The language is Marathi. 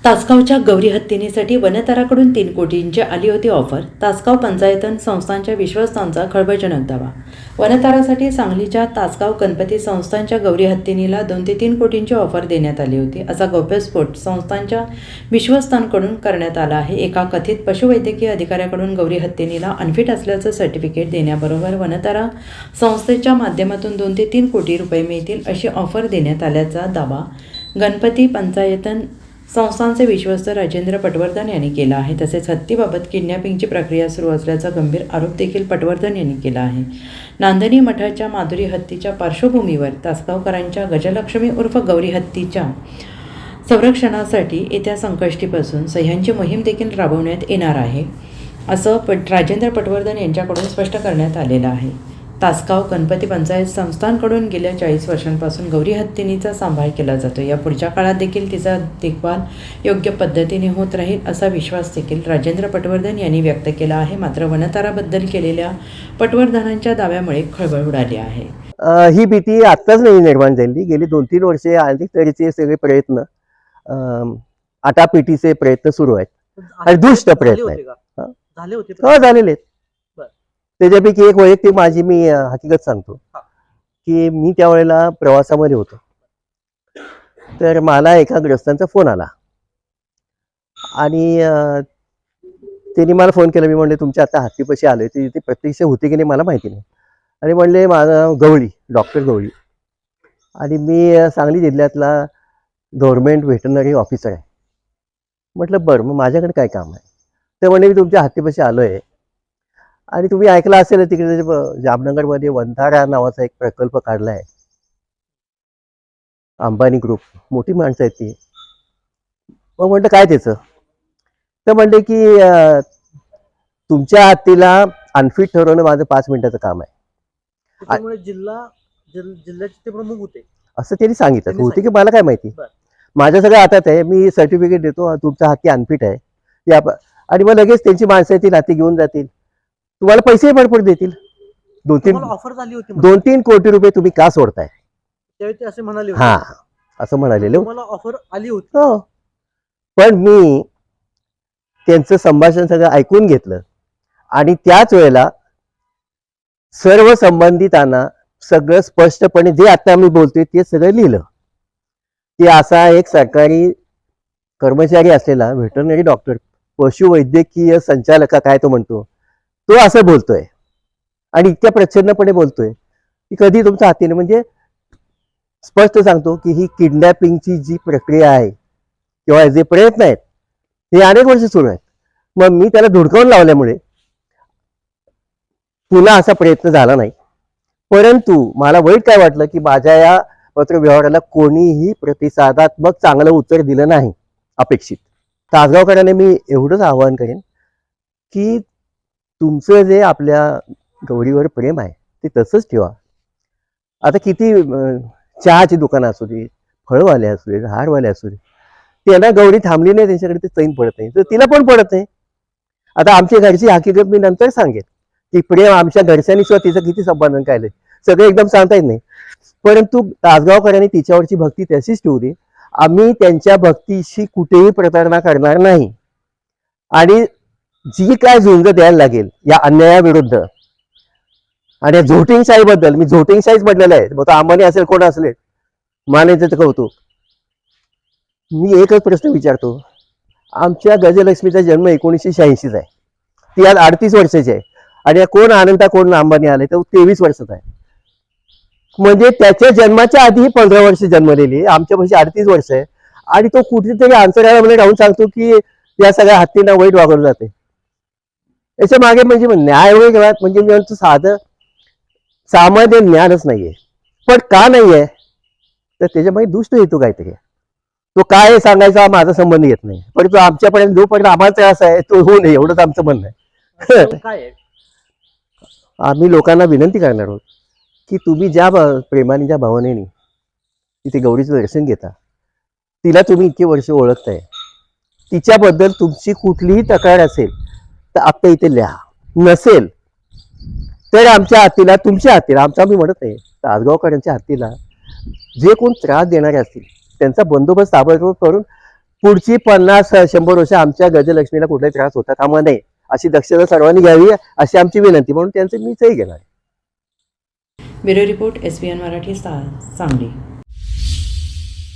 तासगावच्या गौरी हत्तीनेसाठी वनतराकडून 3 कोटींची आली होती ऑफर. तासगाव पंचायतन संस्थांच्या विश्वस्तांचा खळबळजनक दावा. वनतरासाठी सांगलीच्या तासगाव गणपती संस्थांच्या गौरी हत्तीनीला 2 ते 3 कोटींची ऑफर देण्यात आली होती, असा गौप्यस्फोट संस्थांच्या विश्वस्तांकडून करण्यात आला आहे. एका कथित पशुवैद्यकीय अधिकाऱ्याकडून गौरी हत्तीनीला अनफिट असल्याचं सर्टिफिकेट देण्याबरोबर वनतरा संस्थेच्या माध्यमातून 2 ते 3 कोटी रुपये मिळतील अशी ऑफर देण्यात आल्याचा दावा गणपती पंचायतन संस्थांचे विश्वस्त राजेंद्र पटवर्धन यांनी केला आहे. तसेच हत्तीबाबत किडनॅपिंगची प्रक्रिया सुरू असल्याचा गंभीर आरोप देखील पटवर्धन यांनी केला आहे. नांदणी मठाच्या माधुरी हत्तीच्या पार्श्वभूमीवर तासगावकरांच्या गजलक्ष्मी उर्फ गौरी हत्तीच्या संरक्षणासाठी येत्या संकष्टीपासून सह्यांची मोहीम देखील राबवण्यात येणार आहे, असं राजेंद्र पटवर्धन यांच्याकडून स्पष्ट करण्यात आलेलं आहे. तासगाव गणपती पंचायत संस्थांकडून गेल्या 40 वर्षांपासून गौरी हत्तीनीचा सांभाळ केला जातो. या पुढच्या काळात देखील तिचा देखभाल योग्य पद्धतीने होत राहील असा विश्वास देखील राजेंद्र पटवर्धन यांनी व्यक्त केला आहे. मात्र वनतराबद्दल केलेल्या पटवर्धनांच्या दाव्यामुळे खळबळ उडाली आहे. ही भीती आत्ताच नाही निर्माण झाली. गेली 2-3 वर्षे अधिक तऱ्हेचे सगळे प्रयत्न, आटापिटीचे प्रयत्न सुरू आहेत आणि दुष्ट प्रयत्न आहेत. झालेले आहेत. त्याच्यापैकी एक वैयक्तिक माझी मी हकीकत सांगतो की मी त्यावेळेला प्रवासामध्ये होतो. तर मला एका ग्रस्तांचा फोन आला आणि त्यांनी मला फोन केला. मी म्हणले तुमच्या आता हत्तीपाशी आलोय, ते प्रत्यक्ष होते की नाही मला माहिती नाही. आणि म्हणले माझा गवळी, डॉक्टर गवळी, आणि मी सांगली जिल्ह्यातला गव्हर्नमेंट व्हेटरनरी ऑफिसर आहे. म्हटलं बरं, मग माझ्याकडे काय काम आहे? तर म्हणले मी तुमच्या हत्तीपाशी आलोय आणि तुम्ही ऐकलं असेल तिकडे जामनगरमध्ये वंथारा नावाचा एक प्रकल्प काढलाय, अंबानी ग्रुप, मोठी माणसं आहेत ती. मग म्हटलं काय त्याचं? तर म्हणले की तुमच्या हत्तीला अनफिट ठरवणं माझं 5 मिनिटाचं काम आहे. त्यामुळे जिल्ह्याचे ते प्रमुख होते असं त्यांनी सांगितलं होते की मला काय माहिती. माझ्या सगळ्या हातात आहे, मी सर्टिफिकेट देतो, तुमचा हत्ती अनफिट आहे आणि मग लगेच त्यांची माणसं येतील, हत्ती घेऊन जातील, तुम्हाला पैसे भरपूर देतील. 2-3 कोटी रुपये तुम्ही का सोडताय? त्यावेळी असे म्हणाले. हा, असं म्हणाले. मला ऑफर आली होती. हो, पण मी त्यांचं संभाषण सगळं ऐकून घेतलं आणि त्याच वेळेला सर्व संबंधितांना सगळं स्पष्टपणे जे आता मी बोलतोय ते सगळं लिहिलं. की असा एक सरकारी कर्मचारी असलेला व्हेटरनरी डॉक्टर, पशुवैद्यकीय संचालक काय तो म्हणतो, तो असं बोलतोय आणि इतक्या प्रचंडपणे बोलतोय की कधी तुमच्या हातीने, म्हणजे स्पष्ट सांगतो की ही किडनॅपिंगची जी प्रक्रिया आहे किंवा जे प्रयत्न आहेत हे अनेक वर्ष सुरू आहेत. मग मी त्याला धुडकावून लावल्यामुळे पुन्हा असा प्रयत्न झाला नाही. परंतु मला वाईट काय वाटलं की माझ्या या पत्रव्यवहाराला कोणीही प्रतिसादात्मक चांगलं उत्तर दिलं नाही अपेक्षित. तासगावकरांनी मी एवढंच आवाहन करेन की तुमचं जे आपल्या गौरीवर प्रेम आहे ते तसंच ठेवा. आता किती चहाची दुकानं असू दे, फळवाले असू दे, हारवाले असू दे, त्यांना गौरी थांबली नाही, त्यांच्याकडे ते चैन पडत नाही, तर तिला पण पडत नाही. आता आमच्या घरची हकीकत मी नंतर सांगेन की प्रेम आमच्या घरच्यांनी सुद्धा तिचं किती संपादन केलंय, सगळं एकदम सांगता येत नाही. परंतु तासगावकरांनी तिच्यावरची भक्ती तशीच ठेवली. आम्ही त्यांच्या भक्तीशी कुठेही प्रतारणा करणार नाही आणि जी काय झुंज द्यायला लागेल या अन्यायाविरुद्ध आणि या झोटिंगशाहीबद्दल, मी झोटिंगशाहीच म्हटलेलं आहे, मग तो अंबानी असेल कोण असले, मानायचं कौतुक. मी एकच प्रश्न विचारतो, आमच्या गजलक्ष्मीचा जन्म 1986चा आहे, ती आज 38 वर्षाची आहे आणि कोण अनंता कोण अंबानी आले तर 23 वर्षाचा आहे. म्हणजे त्याच्या जन्माच्या आधी 15 वर्ष जन्मलेली, आमच्यापाशी 38 वर्ष आहे आणि तो कुठेतरी अंतराळामध्ये राहून सांगतो की या सगळ्या हत्तींना वाईट वागवलं जाते. याच्या मागे म्हणजे न्याय वगैरे म्हणजे मी म्हणतो साधं सामान्य ज्ञानच नाहीये. पण का नाहीये तर त्याच्या मागे दुष्ट हेतू काहीतरी आहे. तो काय सांगायचा माझा संबंध येत नाही, परंतु आमच्यापर्यंत जोपर्यंत आम्हाला त्रास आहे तो होऊ नये एवढंच आमचं म्हणणं आहे. आम्ही लोकांना विनंती करणार आहोत की तुम्ही ज्या प्रेमाने, ज्या भावनेने तिथे गौरीचं दर्शन घेता, तिला तुम्ही इतके वर्ष ओळखताय, तिच्याबद्दल तुमची कुठलीही तक्रार असेल तर आता इथे लिहा. नसेल तर आमच्या हत्तीला, तुमच्या हत्तीला, आमचा मी म्हणत नाही, तासगावकरांच्या हत्तीला जे कोण त्रास देणारे असतील त्यांचा बंदोबस्त ताबडतोब करून पुढची 50-100 वर्ष आमच्या गजलक्ष्मीला कुठलाही त्रास होता कामा नये अशी दक्षता सर्वांनी घ्यावी अशी आमची विनंती, म्हणून त्यांचं मीचही घेणार. Bureau report SBN Marathi Sangli.